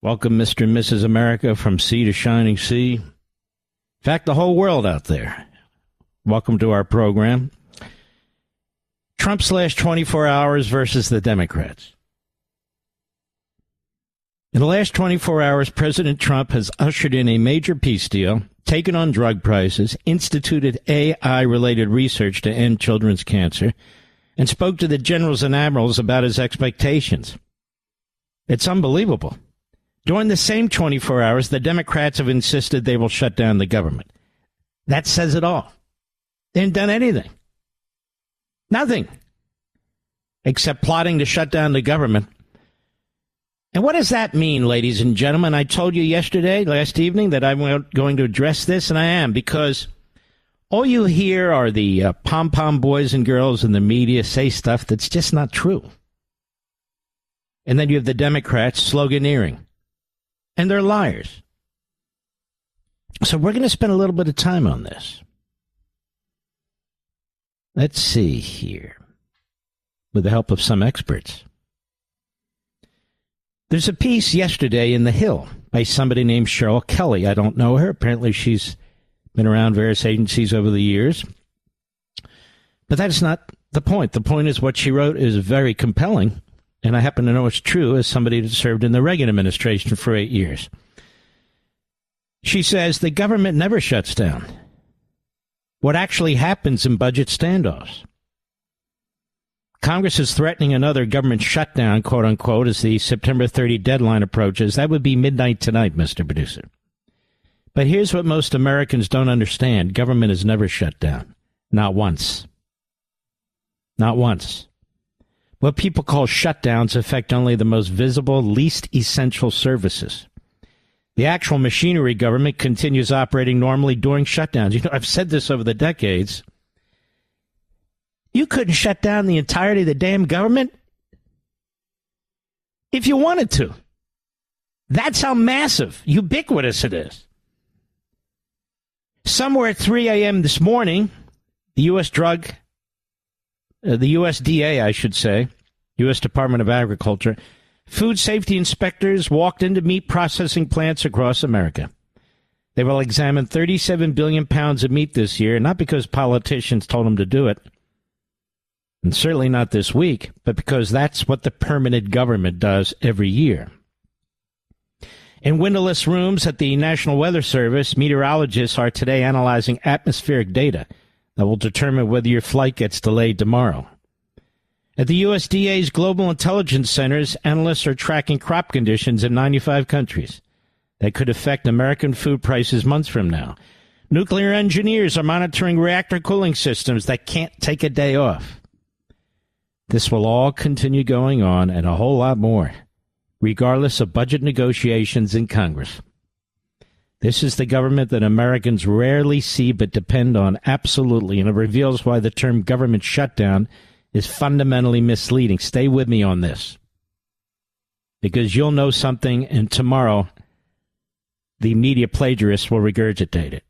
Welcome, Mr. and Mrs. America, from sea to shining sea. In fact, the whole world out there. Welcome to our program. Trump's last 24 hours versus the Democrats. In the last 24 hours, President Trump has ushered in a major peace deal, taken on drug prices, instituted AI-related research to end children's cancer, and spoke to the generals and admirals about his expectations. It's unbelievable. During the same 24 hours, the Democrats have insisted they will shut down the government. That says it all. They haven't done anything. Nothing. Except plotting to shut down the government. And what does that mean, ladies and gentlemen? I told you last evening, that I'm going to address this, and I am, because all you hear are the pom-pom boys and girls in the media say stuff that's just not true. And then you have the Democrats sloganeering. And they're liars. So we're going to spend a little bit of time on this. Let's see here. With the help of some experts. There's a piece yesterday in The Hill by somebody named Cheryl Kelly. I don't know her. Apparently she's been around various agencies over the years. But that's not the point. The point is what she wrote is very compelling. And I happen to know it's true as somebody that served in the Reagan administration for 8 years. She says the government never shuts down. What actually happens in budget standoffs? Congress is threatening another government shutdown, quote unquote, as the September 30 deadline approaches. That would be midnight tonight, Mr. Producer. But here's what most Americans don't understand. Government is never shut down. Not once. Not once. What people call shutdowns affect only the most visible, least essential services. The actual machinery government continues operating normally during shutdowns. You know, I've said this over the decades. You couldn't shut down the entirety of the damn government if you wanted to. That's how massive, ubiquitous it is. Somewhere at 3 a.m. this morning, the USDA, I should say, U.S. Department of Agriculture, food safety inspectors walked into meat processing plants across America. They will examine 37 billion pounds of meat this year, not because politicians told them to do it, and certainly not this week, but because that's what the permanent government does every year. In windowless rooms at the National Weather Service, meteorologists are today analyzing atmospheric data that will determine whether your flight gets delayed tomorrow. At the USDA's Global Intelligence Centers, analysts are tracking crop conditions in 95 countries that could affect American food prices months from now. Nuclear engineers are monitoring reactor cooling systems that can't take a day off. This will all continue going on and a whole lot more, regardless of budget negotiations in Congress. This is the government that Americans rarely see but depend on absolutely, and it reveals why the term government shutdown is fundamentally misleading. Stay with me on this, because you'll know something, and tomorrow the media plagiarists will regurgitate it.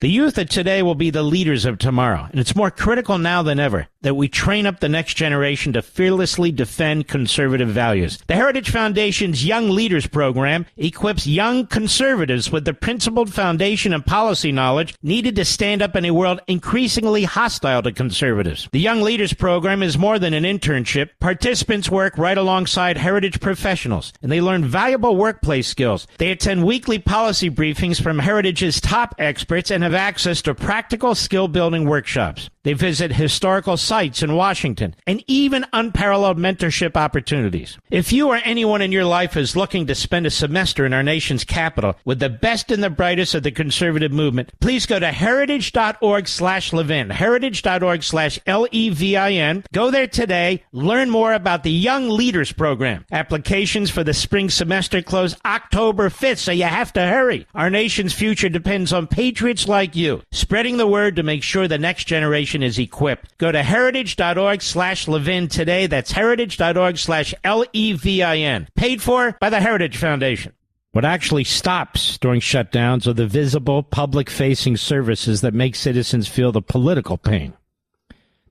The youth of today will be the leaders of tomorrow, and it's more critical now than ever that we train up the next generation to fearlessly defend conservative values. The Heritage Foundation's Young Leaders program equips young conservatives with the principled foundation and policy knowledge needed to stand up in a world increasingly hostile to conservatives. The Young Leaders program is more than an internship. Participants work right alongside Heritage professionals, and they learn valuable workplace skills. They attend weekly policy briefings from Heritage's top experts and have access to practical skill-building workshops. They visit historical sites in Washington and even unparalleled mentorship opportunities. If you or anyone in your life is looking to spend a semester in our nation's capital with the best and the brightest of the conservative movement, please go to heritage.org/Levin, heritage.org/Levin. Go there today. Learn more about the Young Leaders program. Applications for the spring semester close October 5th, so you have to hurry. Our nation's future depends on patriots like you, spreading the word to make sure the next generation is equipped. Go to heritage.org/Levin today. That's heritage.org/Levin. Paid for by the Heritage Foundation. What actually stops during shutdowns are the visible, public-facing services that make citizens feel the political pain.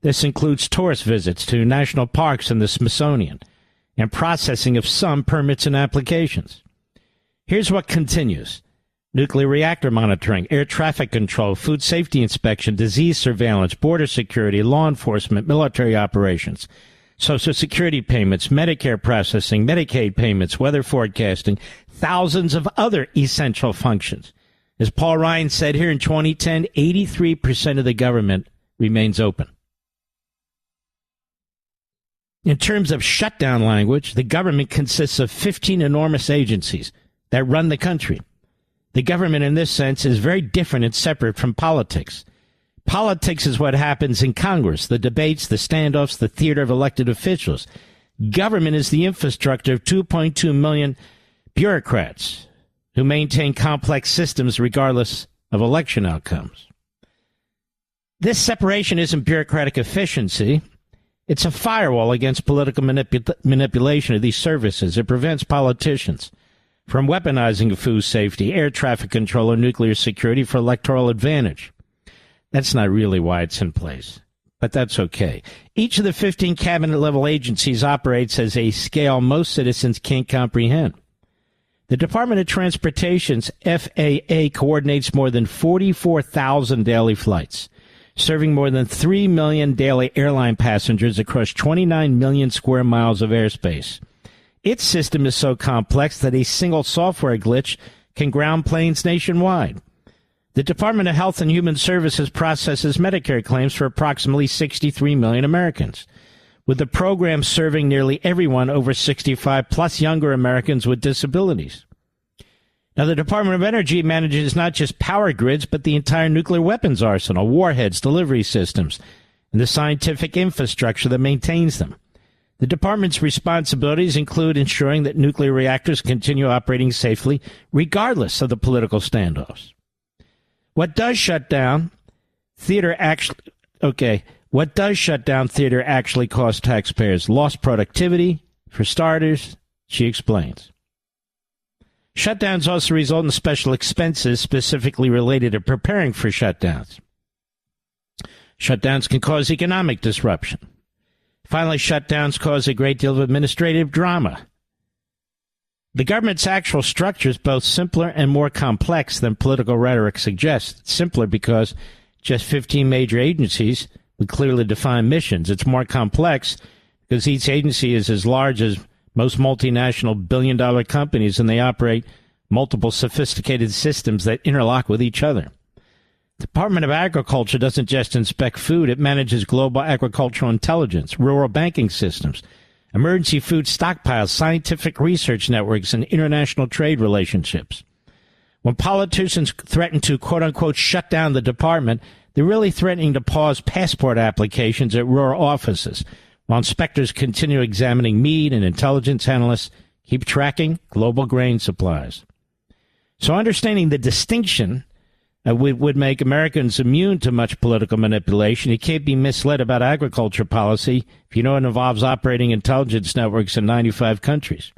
This includes tourist visits to national parks and the Smithsonian, and processing of some permits and applications. Here's what continues. Nuclear reactor monitoring, air traffic control, food safety inspection, disease surveillance, border security, law enforcement, military operations, Social Security payments, Medicare processing, Medicaid payments, weather forecasting, thousands of other essential functions. As Paul Ryan said here in 2010, 83% of the government remains open. In terms of shutdown language, the government consists of 15 enormous agencies that run the country. The government, in this sense, is very different and separate from politics. Politics is what happens in Congress, the debates, the standoffs, the theater of elected officials. Government is the infrastructure of 2.2 million bureaucrats who maintain complex systems regardless of election outcomes. This separation isn't bureaucratic efficiency. It's a firewall against political manipulation of these services. It prevents politicians from weaponizing food safety, air traffic control, or nuclear security for electoral advantage. That's not really why it's in place, but that's okay. Each of the 15 cabinet-level agencies operates as a scale most citizens can't comprehend. The Department of Transportation's FAA coordinates more than 44,000 daily flights, serving more than 3 million daily airline passengers across 29 million square miles of airspace. Its system is so complex that a single software glitch can ground planes nationwide. The Department of Health and Human Services processes Medicare claims for approximately 63 million Americans, with the program serving nearly everyone over 65, plus younger Americans with disabilities. Now, the Department of Energy manages not just power grids, but the entire nuclear weapons arsenal, warheads, delivery systems, and the scientific infrastructure that maintains them. The department's responsibilities include ensuring that nuclear reactors continue operating safely, regardless of the political standoffs. What does shut down theater actually cost taxpayers? Lost productivity, for starters, she explains. Shutdowns also result in special expenses specifically related to preparing for shutdowns. Shutdowns can cause economic disruption. Finally, shutdowns cause a great deal of administrative drama. The government's actual structure is both simpler and more complex than political rhetoric suggests. It's simpler because just 15 major agencies with clearly defined missions. It's more complex because each agency is as large as most multinational billion-dollar companies, and they operate multiple sophisticated systems that interlock with each other. The Department of Agriculture doesn't just inspect food. It manages global agricultural intelligence, rural banking systems, emergency food stockpiles, scientific research networks, and international trade relationships. When politicians threaten to, quote-unquote, shut down the department, they're really threatening to pause passport applications at rural offices, while inspectors continue examining meat and intelligence analysts keep tracking global grain supplies. So understanding the distinction would make Americans immune to much political manipulation. You can't be misled about agriculture policy if you know it involves operating intelligence networks in 95 countries.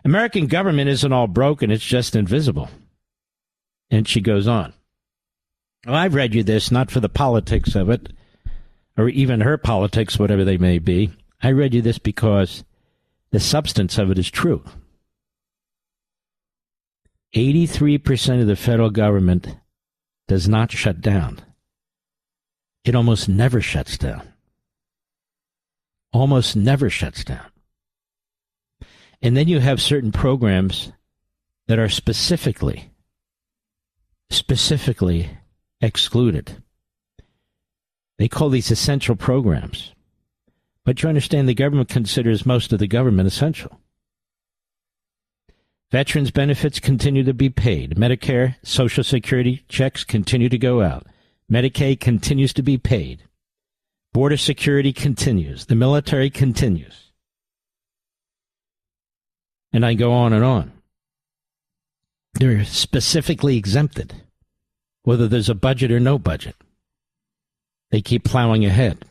American government isn't all broken, it's just invisible. And she goes on. Well, I've read you this, not for the politics of it, or even her politics, whatever they may be. I read you this because the substance of it is true. 83% of the federal government does not shut down. It almost never shuts down. Almost never shuts down. And then you have certain programs that are specifically excluded. They call these essential programs. But you understand the government considers most of the government essential. Veterans' benefits continue to be paid. Medicare, Social Security checks continue to go out. Medicaid continues to be paid. Border security continues. The military continues. And I go on and on. They're specifically exempted, whether there's a budget or no budget. They keep plowing ahead.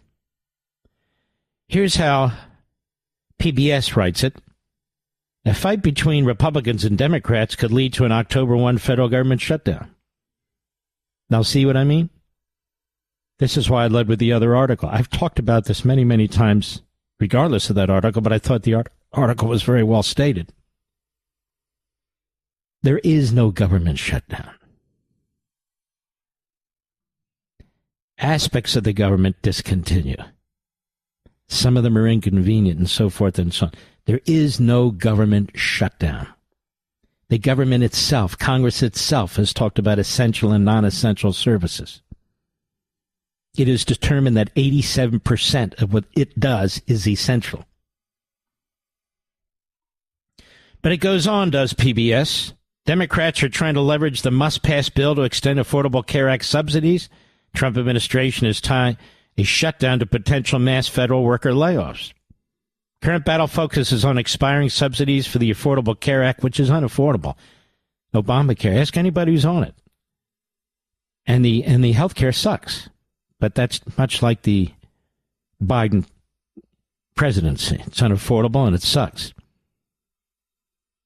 Here's how PBS writes it. A fight between Republicans and Democrats could lead to an October 1 federal government shutdown. Now, see what I mean? This is why I led with the other article. I've talked about this many, many times, regardless of that article, but I thought the article was very well stated. There is no government shutdown. Aspects of the government discontinue. Some of them are inconvenient and so forth and so on. There is no government shutdown. The government itself, Congress itself, has talked about essential and non-essential services. It is determined that 87% of what it does is essential. But it goes on, does PBS. Democrats are trying to leverage the must-pass bill to extend Affordable Care Act subsidies. Trump administration is tying a shutdown to potential mass federal worker layoffs. Current battle focuses on expiring subsidies for the Affordable Care Act, which is unaffordable. Obamacare, ask anybody who's on it. And the health care sucks. But that's much like the Biden presidency. It's unaffordable and it sucks.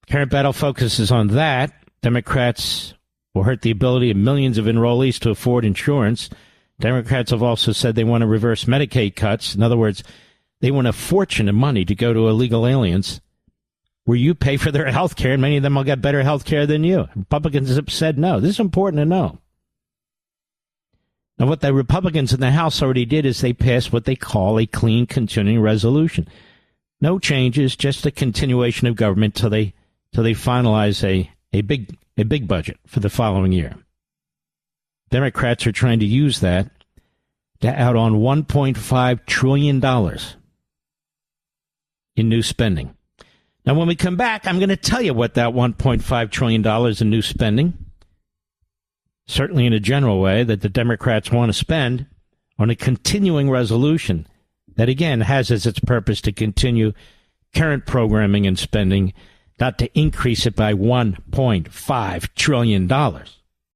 Current battle focuses on that. Democrats will hurt the ability of millions of enrollees to afford insurance. Democrats have also said they want to reverse Medicaid cuts. In other words, they want a fortune of money to go to illegal aliens where you pay for their health care, and many of them will get better health care than you. Republicans have said no. This is important to know. Now, what the Republicans in the House already did is they passed what they call a clean continuing resolution. No changes, just a continuation of government till they finalize a big budget for the following year. Democrats are trying to use that to out on $1.5 trillion in new spending. Now, when we come back, I'm going to tell you what that $1.5 trillion in new spending, certainly in a general way, that the Democrats want to spend on a continuing resolution that, again, has as its purpose to continue current programming and spending, not to increase it by $1.5 trillion.